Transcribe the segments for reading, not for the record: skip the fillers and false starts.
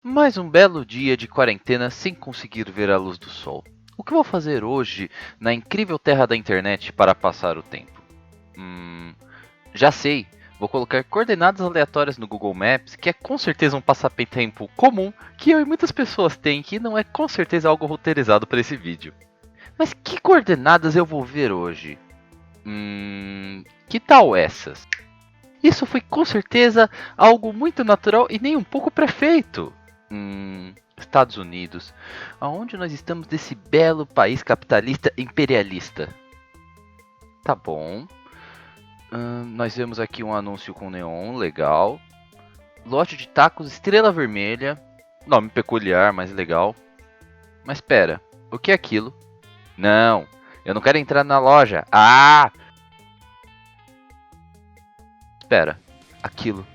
Mais um belo dia de quarentena sem conseguir ver a luz do sol. O que vou fazer hoje na incrível terra da internet para passar o tempo? Já sei. Vou colocar coordenadas aleatórias no Google Maps, que é com certeza um passatempo comum que eu e muitas pessoas têm, que não é com certeza algo roteirizado para esse vídeo. Mas que coordenadas eu vou ver hoje? Que tal essas? Isso foi com certeza algo muito natural e nem um pouco prefeito. Estados Unidos. Aonde nós estamos desse belo país capitalista imperialista? Tá bom. Nós vemos aqui um anúncio com neon, legal. Lote de tacos Estrela Vermelha. Nome peculiar, mas legal. Mas espera, o que é aquilo? Não, eu não quero entrar na loja. Espera, aquilo.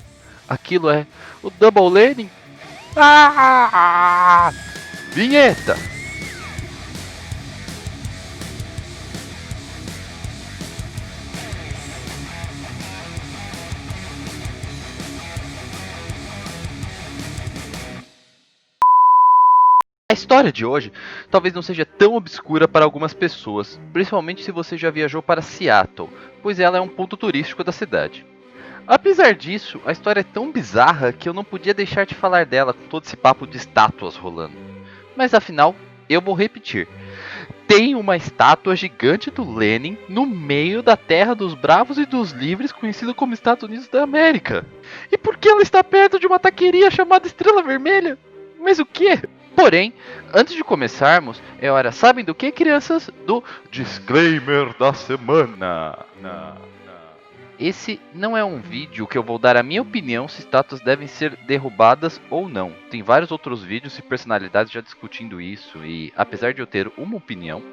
Aquilo é o Double Lenin? Vinheta! A história de hoje talvez não seja tão obscura para algumas pessoas, principalmente se você já viajou para Seattle, pois ela é um ponto turístico da cidade. Apesar disso, a história é tão bizarra que eu não podia deixar de falar dela com todo esse papo de estátuas rolando. Mas afinal, eu vou repetir. Tem uma estátua gigante do Lenin no meio da terra dos bravos e dos livres, conhecida como Estados Unidos da América. E por que ela está perto de uma taqueria chamada Estrela Vermelha? Mas o que? Porém, antes de começarmos, é hora, sabem do que, crianças? Do disclaimer da semana. Esse não é um vídeo que eu vou dar a minha opinião se estátuas devem ser derrubadas ou não. Tem vários outros vídeos e personalidades já discutindo isso e, apesar de eu ter uma opinião,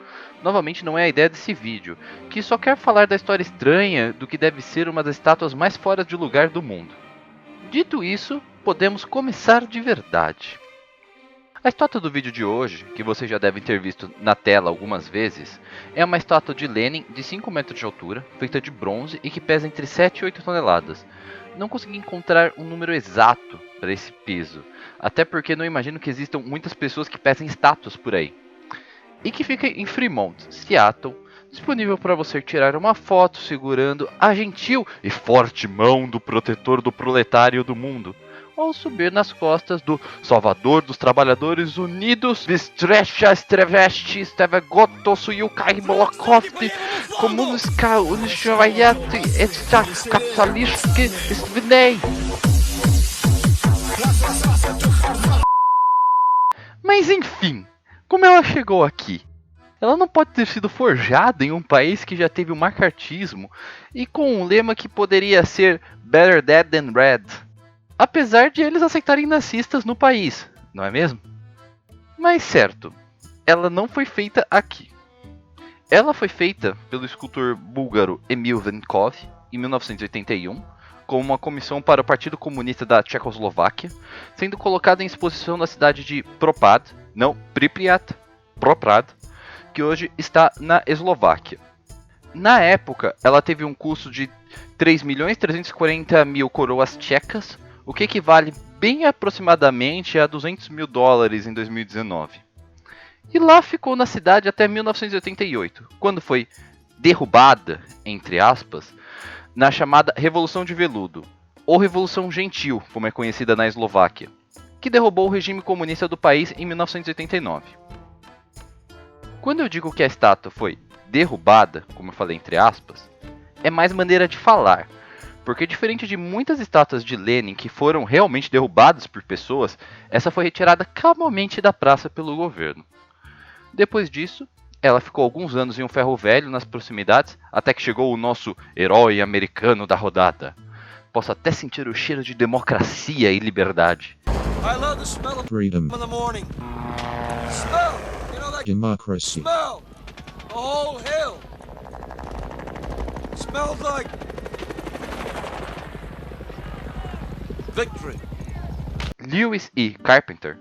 novamente não é a ideia desse vídeo, que só quer falar da história estranha do que deve ser uma das estátuas mais fora de lugar do mundo. Dito isso, podemos começar de verdade. A estátua do vídeo de hoje, que vocês já devem ter visto na tela algumas vezes, é uma estátua de Lenin de 5 metros de altura, feita de bronze e que pesa entre 7 e 8 toneladas. Não consegui encontrar um número exato para esse peso, até porque não imagino que existam muitas pessoas que pesem estátuas por aí. E que fica em Fremont, Seattle, disponível para você tirar uma foto segurando a gentil e forte mão do protetor do proletário do mundo, ou subir nas costas do Salvador dos Trabalhadores Unidos, Vistrecha Strevesti Stevegotos Yukai Molokosti, Komuniska Unishvayati Etsta Katalishki Svinei. Mas enfim, como ela chegou aqui? Ela não pode ter sido forjada em um país que já teve o macartismo e com um lema que poderia ser Better Dead Than Red. Apesar de eles aceitarem nazistas no país, não é mesmo? Mas certo, ela não foi feita aqui. Ela foi feita pelo escultor búlgaro Emil Venkov em 1981, com uma comissão para o Partido Comunista da Tchecoslováquia, sendo colocada em exposição na cidade de Pripyat, que hoje está na Eslováquia. Na época, ela teve um custo de 3.340.000 coroas tchecas, o que equivale bem aproximadamente a 200 mil dólares em 2019. E lá ficou na cidade até 1988, quando foi derrubada, entre aspas, na chamada Revolução de Veludo, ou Revolução Gentil, como é conhecida na Eslováquia, que derrubou o regime comunista do país em 1989. Quando eu digo que a estátua foi derrubada, como eu falei entre aspas, é mais maneira de falar, porque diferente de muitas estátuas de Lenin que foram realmente derrubadas por pessoas, essa foi retirada calmamente da praça pelo governo. Depois disso, ela ficou alguns anos em um ferro velho nas proximidades, até que chegou o nosso herói americano da rodada. Posso até sentir o cheiro de democracia e liberdade. I love the smell of Freedom. in the morning. Smell, you know that Democracy. smell. The whole hill smells like victory. Lewis E. Carpenter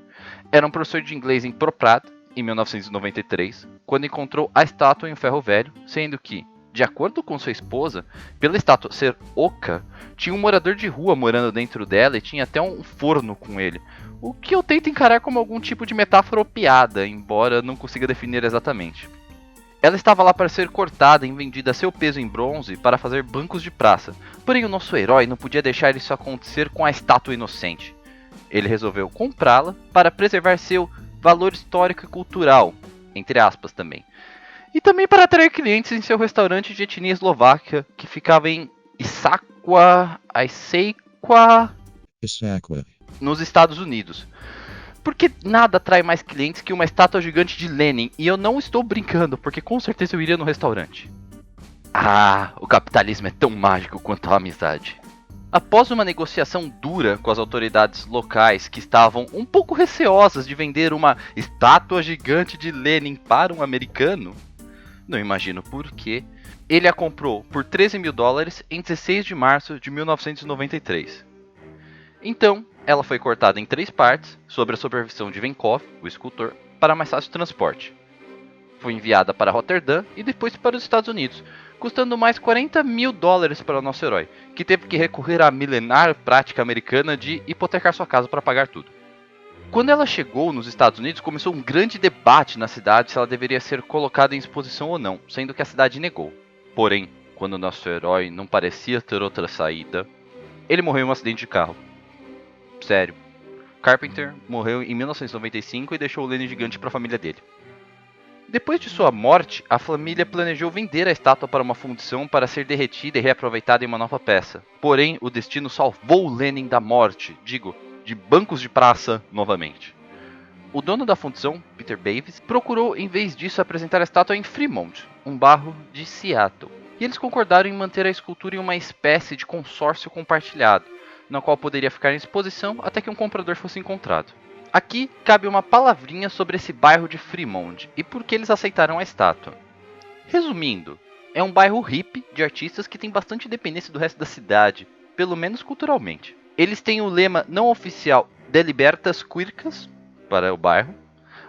era um professor de inglês em Poprad, em 1993, quando encontrou a estátua em um ferro velho, sendo que, De acordo com sua esposa, pela estátua ser oca, tinha um morador de rua morando dentro dela e tinha até um forno com ele. O que eu tento encarar como algum tipo de metáfora ou piada, embora não consiga definir exatamente. Ela estava lá para ser cortada e vendida a seu peso em bronze para fazer bancos de praça. Porém, o nosso herói não podia deixar isso acontecer com a estátua inocente. Ele resolveu comprá-la para preservar seu valor histórico e cultural, entre aspas também. E também para atrair clientes em seu restaurante de etnia eslovaca, que ficava em Issaquah, nos Estados Unidos. Porque nada atrai mais clientes que uma estátua gigante de Lenin, e eu não estou brincando, porque com certeza eu iria no restaurante. Ah, o capitalismo é tão mágico quanto a amizade. Após uma negociação dura com as autoridades locais, que estavam um pouco receosas de vender uma estátua gigante de Lenin para um americano, não imagino por quê, ele a comprou por $13 mil em 16 de março de 1993. Então, ela foi cortada em 3 partes, sob a supervisão de Venkov, o escultor, para mais fácil transporte. Foi enviada para Roterdã e depois para os Estados Unidos, custando mais $40 mil para o nosso herói, que teve que recorrer à milenar prática americana de hipotecar sua casa para pagar tudo. Quando ela chegou nos Estados Unidos, começou um grande debate na cidade se ela deveria ser colocada em exposição ou não, sendo que a cidade negou. Porém, quando nosso herói não parecia ter outra saída, ele morreu em um acidente de carro. Sério. Carpenter morreu em 1995 e deixou o Lenin gigante para a família dele. Depois de sua morte, a família planejou vender a estátua para uma fundição para ser derretida e reaproveitada em uma nova peça. Porém, o destino salvou o Lenin da morte, de bancos de praça novamente. O dono da fundição, Peter Bavis, procurou em vez disso apresentar a estátua em Fremont, um bairro de Seattle. E eles concordaram em manter a escultura em uma espécie de consórcio compartilhado, na qual poderia ficar em exposição até que um comprador fosse encontrado. Aqui cabe uma palavrinha sobre esse bairro de Fremont e por que eles aceitaram a estátua. Resumindo, é um bairro hippie de artistas que tem bastante dependência do resto da cidade, pelo menos culturalmente. Eles têm o lema não oficial De Libertas Quirkas para o bairro,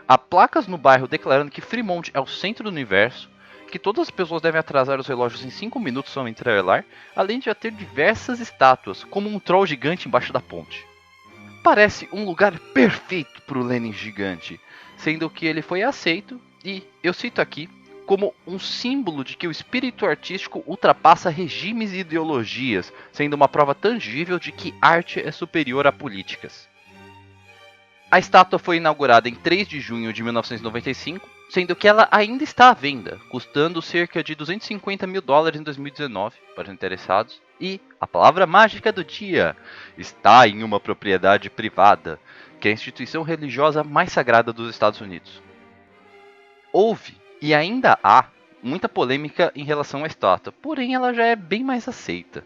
há placas no bairro declarando que Fremont é o centro do universo, que todas as pessoas devem atrasar os relógios em 5 minutos ao entrar lá, além de já ter diversas estátuas, como um troll gigante embaixo da ponte. Parece um lugar perfeito para o Lenin gigante, sendo que ele foi aceito e, eu cito aqui, como um símbolo de que o espírito artístico ultrapassa regimes e ideologias, sendo uma prova tangível de que arte é superior a políticas. A estátua foi inaugurada em 3 de junho de 1995, sendo que ela ainda está à venda, custando cerca de $250 mil em 2019, para os interessados. E a palavra mágica do dia está em uma propriedade privada, que é a instituição religiosa mais sagrada dos Estados Unidos. Houve, e ainda há, muita polêmica em relação à estátua, porém ela já é bem mais aceita.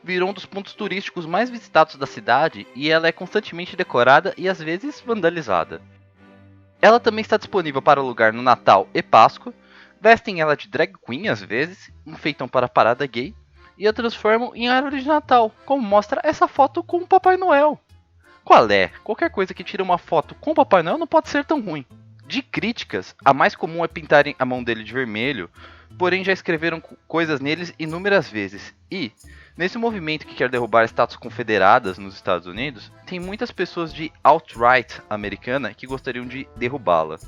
Virou um dos pontos turísticos mais visitados da cidade e ela é constantemente decorada e às vezes vandalizada. Ela também está disponível para alugar no Natal e Páscoa, vestem ela de drag queen às vezes, enfeitam para a parada gay e a transformam em árvore de Natal, como mostra essa foto com o Papai Noel. Qual é? Qualquer coisa que tira uma foto com o Papai Noel não pode ser tão ruim. De críticas, a mais comum é pintarem a mão dele de vermelho, porém já escreveram coisas neles inúmeras vezes. E, nesse movimento que quer derrubar estátuas confederadas nos Estados Unidos, tem muitas pessoas de alt-right americana que gostariam de derrubá-la.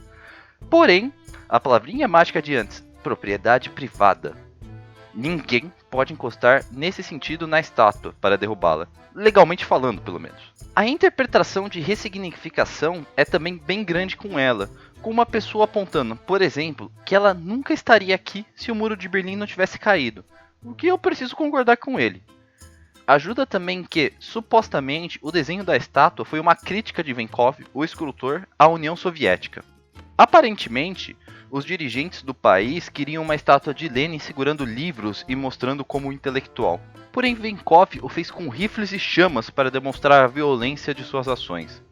Porém, a palavrinha mágica de antes, propriedade privada. Ninguém pode encostar nesse sentido na estátua para derrubá-la, legalmente falando pelo menos. A interpretação de ressignificação é também bem grande com ela, com uma pessoa apontando, por exemplo, que ela nunca estaria aqui se o muro de Berlim não tivesse caído, o que eu preciso concordar com ele. Ajuda também que, supostamente, o desenho da estátua foi uma crítica de Venkov, o escultor, à União Soviética. Aparentemente, os dirigentes do país queriam uma estátua de Lenin segurando livros e mostrando como intelectual. Porém, Venkov o fez com rifles e chamas para demonstrar a violência de suas ações.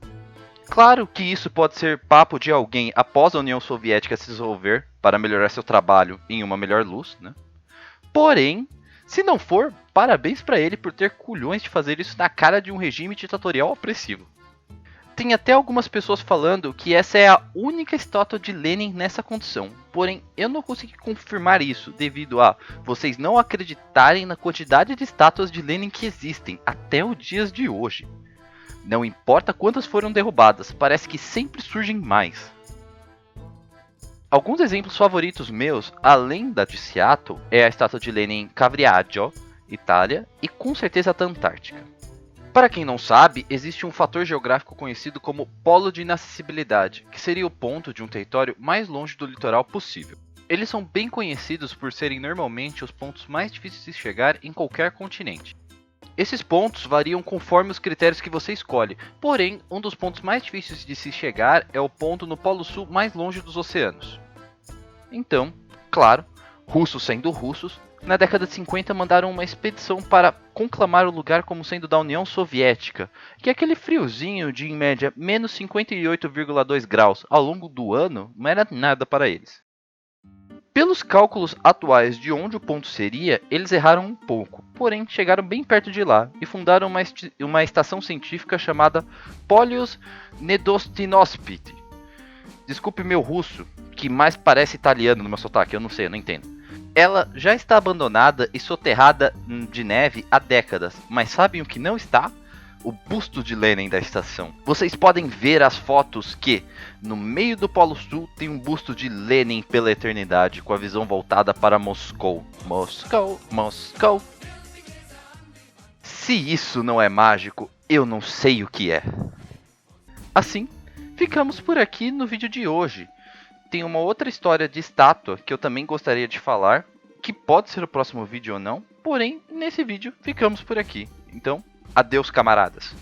Claro que isso pode ser papo de alguém após a União Soviética se dissolver para melhorar seu trabalho em uma melhor luz, né? Porém, se não for, parabéns para ele por ter culhões de fazer isso na cara de um regime ditatorial opressivo. Tem até algumas pessoas falando que essa é a única estátua de Lenin nessa condição. Porém, eu não consegui confirmar isso devido a vocês não acreditarem na quantidade de estátuas de Lenin que existem até os dias de hoje. Não importa quantas foram derrubadas, parece que sempre surgem mais. Alguns exemplos favoritos meus, além da de Seattle, é a estátua de Lenin em Cavriaggio, Itália, e com certeza a da Antártica. Para quem não sabe, existe um fator geográfico conhecido como polo de inacessibilidade, que seria o ponto de um território mais longe do litoral possível. Eles são bem conhecidos por serem normalmente os pontos mais difíceis de chegar em qualquer continente. Esses pontos variam conforme os critérios que você escolhe, porém, um dos pontos mais difíceis de se chegar é o ponto no Polo Sul mais longe dos oceanos. Então, claro, russos sendo russos, na década de 50 mandaram uma expedição para conclamar o lugar como sendo da União Soviética, que é aquele friozinho de em média menos 58,2 graus ao longo do ano não era nada para eles. Pelos cálculos atuais de onde o ponto seria, eles erraram um pouco, porém chegaram bem perto de lá e fundaram uma estação científica chamada Polius Nedostinospit. Desculpe meu russo, que mais parece italiano no meu sotaque, eu não sei, eu não entendo. Ela já está abandonada e soterrada de neve há décadas, mas sabem o que não está? O busto de Lenin da estação. Vocês podem ver as fotos que, no meio do Polo Sul, tem um busto de Lenin pela eternidade, com a visão voltada para Moscou. Moscou, Moscou. Se isso não é mágico, eu não sei o que é. Assim, ficamos por aqui no vídeo de hoje. Tem uma outra história de estátua que eu também gostaria de falar, que pode ser o próximo vídeo ou não, porém, nesse vídeo ficamos por aqui. Então, adeus camaradas.